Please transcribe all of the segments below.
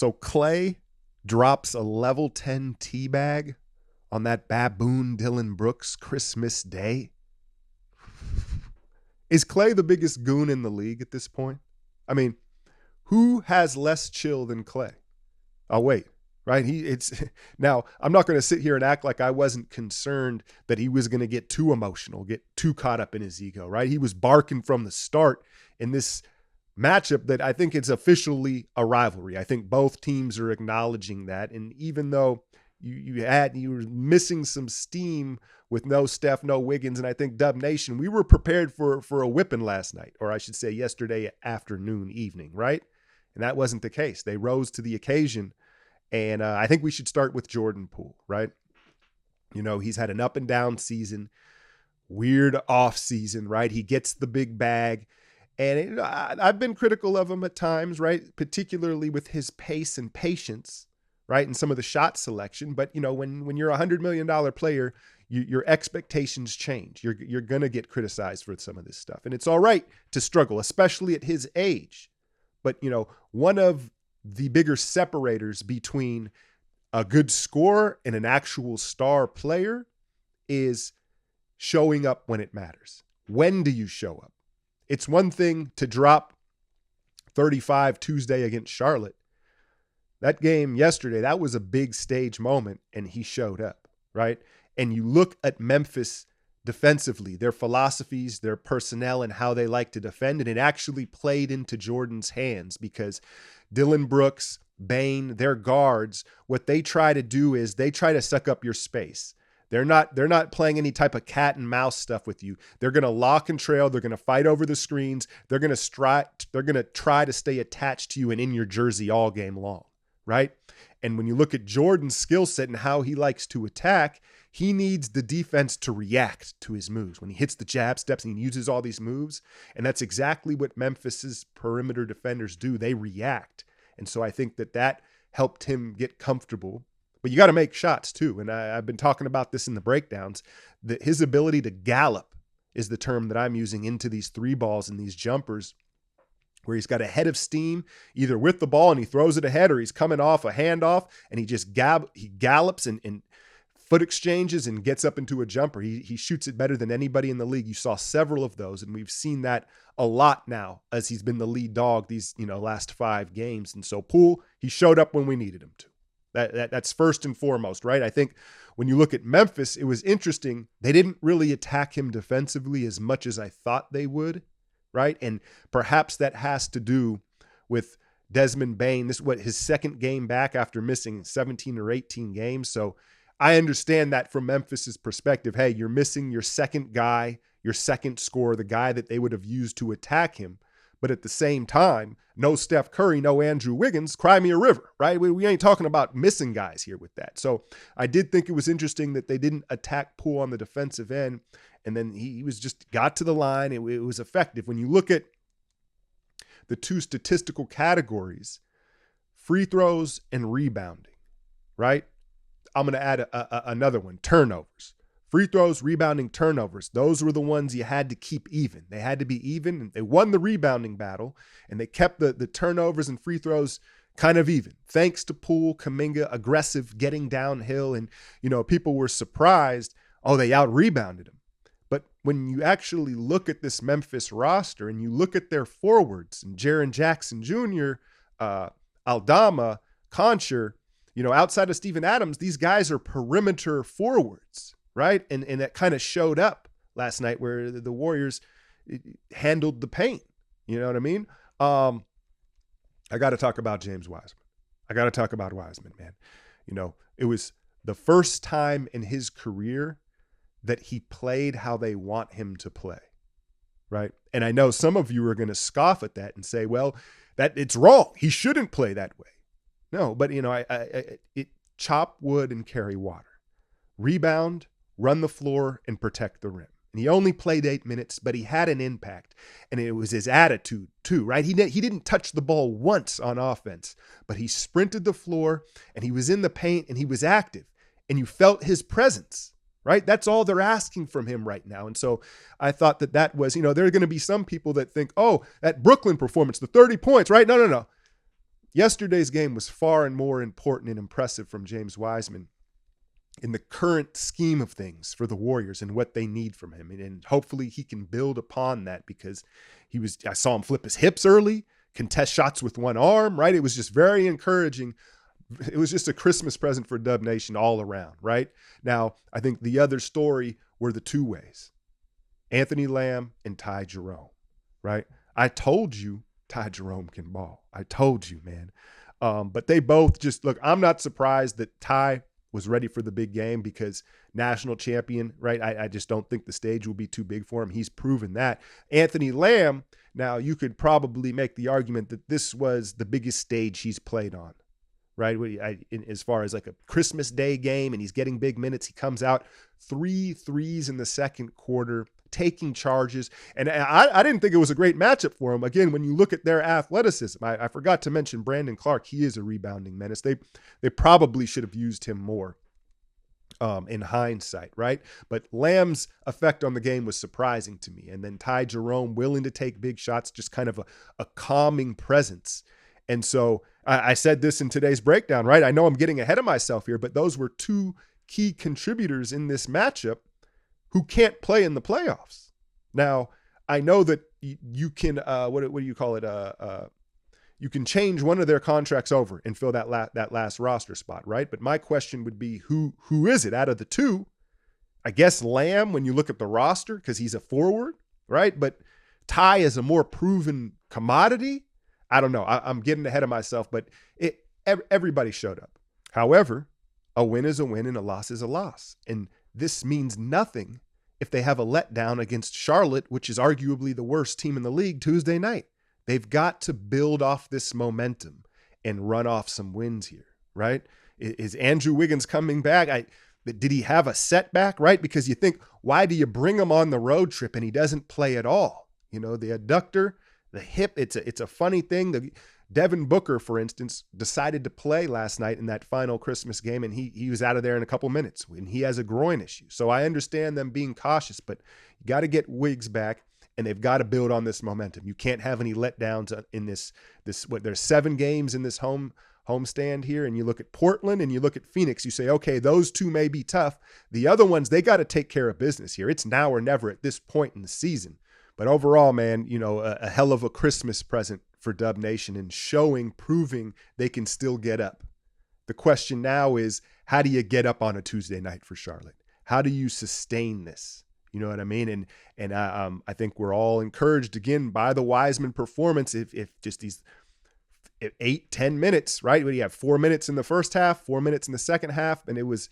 So Clay drops a level 10 teabag on that baboon Dylan Brooks Christmas Day. Is Clay the biggest goon in the league at this point? I mean, who has less chill than Clay? Oh, wait, right? Now, I'm not going to sit here and act like I wasn't concerned that he was going to get too emotional, get too caught up in his ego, right? He was barking from the start in this matchup that I think it's officially a rivalry. I think both teams are acknowledging that. And even though you were missing some steam with no Steph, no Wiggins, and I think Dub Nation, we were prepared for a whipping last night, or I should say yesterday afternoon, evening, right? And that wasn't the case. They rose to the occasion. And I think we should start with Jordan Poole, right? You know, he's had an up and down season, weird off season, right? He gets the big bag. And I've been critical of him at times, right? Particularly with his pace and patience, right? And some of the shot selection. But, you know, when you're a $100 million player, your expectations change. You're going to get criticized for some of this stuff. And it's all right to struggle, especially at his age. But, you know, one of the bigger separators between a good scorer and an actual star player is showing up when it matters. When do you show up? It's one thing to drop 35 Tuesday against Charlotte. That game yesterday, that was a big stage moment, and he showed up, right? And you look at Memphis defensively, their philosophies, their personnel, and how they like to defend, and it actually played into Jordan's hands because Dylan Brooks, Bane, their guards, what they try to do is they try to suck up your space. They're not playing any type of cat and mouse stuff with you. They're going to lock and trail. They're going to fight over the screens. They're going to try to stay attached to you and in your jersey all game long, right? And when you look at Jordan's skill set and how he likes to attack, he needs the defense to react to his moves. When he hits the jab steps and he uses all these moves, and that's exactly what Memphis's perimeter defenders do. They react. And so I think that helped him get comfortable. But you got to make shots too. And I've been talking about this in the breakdowns, that his ability to gallop is the term that I'm using into these three balls and these jumpers, where he's got a head of steam, either with the ball and he throws it ahead, or he's coming off a handoff and he just he gallops and foot exchanges and gets up into a jumper. He shoots it better than anybody in the league. You saw several of those, and we've seen that a lot now as he's been the lead dog these last 5 games. And so Poole, he showed up when we needed him to. That's first and foremost, right? I think when you look at Memphis, it was interesting. They didn't really attack him defensively as much as I thought they would, right? And perhaps that has to do with Desmond Bane. This is his second game back after missing 17 or 18 games. So I understand that from Memphis's perspective. Hey, you're missing your second guy, your second scorer, the guy that they would have used to attack him. But at the same time, no Steph Curry, no Andrew Wiggins, cry me a river, right? We ain't talking about missing guys here with that. So I did think it was interesting that they didn't attack Poole on the defensive end. And then he was just got to the line. It was effective. When you look at the two statistical categories, free throws and rebounding, right? I'm going to add another one, turnovers. Free throws, rebounding, turnovers. Those were the ones you had to keep even. They had to be even. And they won the rebounding battle, and they kept the turnovers and free throws kind of even. Thanks to Poole, Kuminga, aggressive, getting downhill. And, people were surprised, they out-rebounded him. But when you actually look at this Memphis roster and you look at their forwards, and Jaren Jackson Jr., Aldama, Concher, outside of Steven Adams, these guys are perimeter forwards, right? And that kind of showed up last night where the Warriors handled the paint. You know what I mean? I got to talk about James Wiseman. I got to talk about Wiseman, man. It was the first time in his career that he played how they want him to play, right? And I know some of you are going to scoff at that and say, well, that it's wrong. He shouldn't play that way. No, but, it chop wood and carry water. Rebound, run the floor, and protect the rim. And he only played 8 minutes, but he had an impact. And it was his attitude too, right? He didn't touch the ball once on offense, but he sprinted the floor and he was in the paint and he was active. And you felt his presence, right? That's all they're asking from him right now. And so I thought that was, there are going to be some people that think, that Brooklyn performance, the 30 points, right? No. yesterday's game was far and more important and impressive from James Wiseman in the current scheme of things for the Warriors and what they need from him. And hopefully he can build upon that, because I saw him flip his hips early, contest shots with one arm, right? It was just very encouraging. It was just a Christmas present for Dub Nation all around, right? Now, I think the other story were the two ways. Anthony Lamb and Ty Jerome, right? I told you Ty Jerome can ball. I told you, man. But they both just, look, I'm not surprised that Ty was ready for the big game, because national champion, right? I just don't think the stage will be too big for him. He's proven that. Anthony Lamb, now you could probably make the argument that this was the biggest stage he's played on, right? As far as like a Christmas Day game, and he's getting big minutes. He comes out 3 threes in the second quarter, taking charges. And I didn't think it was a great matchup for him. Again, when you look at their athleticism, I forgot to mention Brandon Clark. He is a rebounding menace. They probably should have used him more in hindsight, right? But Lamb's effect on the game was surprising to me. And then Ty Jerome willing to take big shots, just kind of a calming presence. And so I said this in today's breakdown, right? I know I'm getting ahead of myself here, but those were two key contributors in this matchup who can't play in the playoffs. Now, I know that you can, what do you call it? You can change one of their contracts over and fill that last roster spot, right? But my question would be, who is it out of the two? I guess Lamb, when you look at the roster, because he's a forward, right? But Ty is a more proven commodity. I don't know. I'm getting ahead of myself, but everybody showed up. However, a win is a win and a loss is a loss. And this means nothing if they have a letdown against Charlotte, which is arguably the worst team in the league, Tuesday night. They've got to build off this momentum and run off some wins here, right? Is Andrew Wiggins coming back? Did he have a setback, right? Because you think, why do you bring him on the road trip and he doesn't play at all? You know, the adductor, the hip, it's a funny thing. Devin Booker, for instance, decided to play last night in that final Christmas game, and he was out of there in a couple minutes, and he has a groin issue. So I understand them being cautious, but you got to get Wiggs back, and they've got to build on this momentum. You can't have any letdowns in this there's 7 games in this homestand here, and you look at Portland and you look at Phoenix, you say, okay, those two may be tough. The other ones, they got to take care of business here. It's now or never at this point in the season. But overall, man, you know, a hell of a Christmas present for Dub Nation, and proving they can still get up. The question now is, how do you get up on a Tuesday night for Charlotte? How do you sustain this? You know what I mean? And I think we're all encouraged again by the Wiseman performance. If just these 8-10 minutes, right? When you have 4 minutes in the first half, 4 minutes in the second half, and it was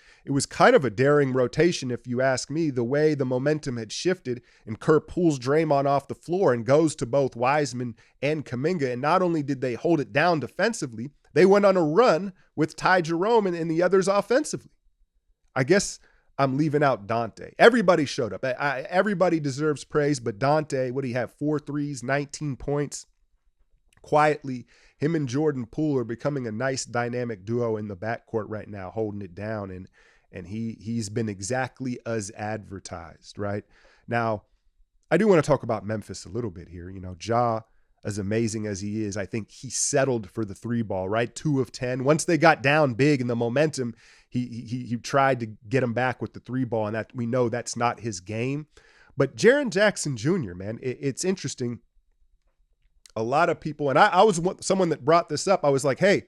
kind of a daring rotation, if you ask me, the way the momentum had shifted, and Kerr pulls Draymond off the floor and goes to both Wiseman and Kuminga. And not only did they hold it down defensively, they went on a run with Ty Jerome and the others offensively. I guess I'm leaving out Dante. Everybody showed up. Everybody deserves praise, but Dante, what do you have? 4 threes, 19 points. Quietly, him and Jordan Poole are becoming a nice dynamic duo in the backcourt right now, holding it down. And he's been exactly as advertised, right? Now, I do want to talk about Memphis a little bit here. You know, Ja, as amazing as he is, I think he settled for the 3-ball, right? 2 of 10. Once they got down big in the momentum, he tried to get him back with the 3-ball, and that we know that's not his game. But Jaren Jackson Jr., man, it's interesting. A lot of people, and I was someone that brought this up. I was like, hey,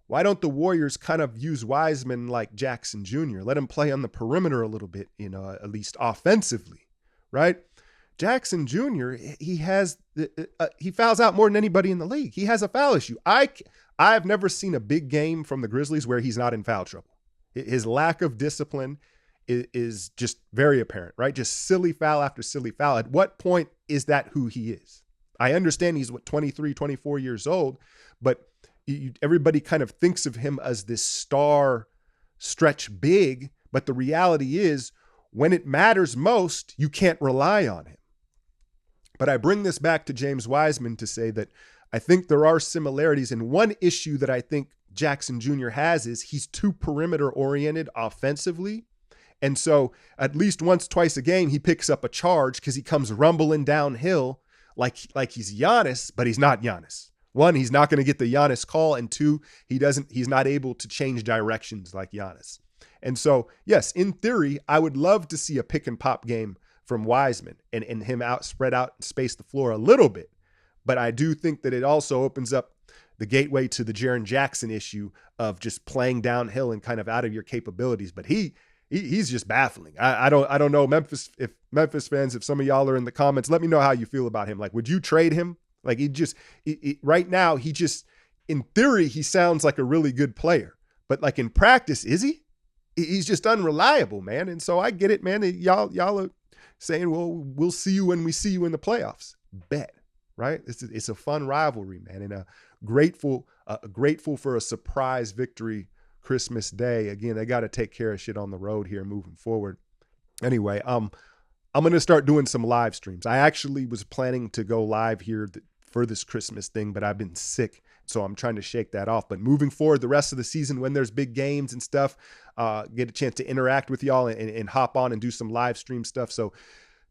why don't the Warriors kind of use Wiseman like Jackson Jr.? Let him play on the perimeter a little bit, you know, at least offensively, right? Jackson Jr., he fouls out more than anybody in the league. He has a foul issue. I've never seen a big game from the Grizzlies where he's not in foul trouble. His lack of discipline is just very apparent, right? Just silly foul after silly foul. At what point is that who he is? I understand he's 23, 24 years old, but everybody kind of thinks of him as this star stretch big, but the reality is when it matters most, you can't rely on him. But I bring this back to James Wiseman to say that I think there are similarities, and one issue that I think Jackson Jr. has is he's too perimeter oriented offensively. And so at least once, twice a game, he picks up a charge because he comes rumbling downhill like he's Giannis, but he's not Giannis. One, he's not going to get the Giannis call, and two, he's not able to change directions like Giannis. And so, yes, in theory, I would love to see a pick and pop game from Wiseman and him spread out and space the floor a little bit. But I do think that it also opens up the gateway to the Jaren Jackson issue of just playing downhill and kind of out of your capabilities. But he's just baffling. I don't know, Memphis fans, if some of y'all are in the comments, let me know how you feel about him. Like, would you trade him? Like, right now, in theory, he sounds like a really good player. But like in practice, is he? He's just unreliable, man. And so I get it, man. Y'all are saying, well, we'll see you when we see you in the playoffs. Bet, right? It's a fun rivalry, man. And grateful for a surprise victory Christmas Day. Again, they got to take care of shit on the road here moving forward. Anyway, I'm going to start doing some live streams. I actually was planning to go live here for this Christmas thing, but I've been sick. So I'm trying to shake that off. But moving forward, the rest of the season, when there's big games and stuff, get a chance to interact with y'all and hop on and do some live stream stuff. So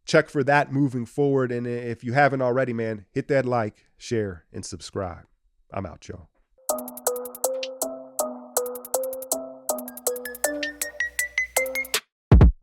check for that moving forward. And if you haven't already, man, hit that like, share, and subscribe. I'm out, y'all.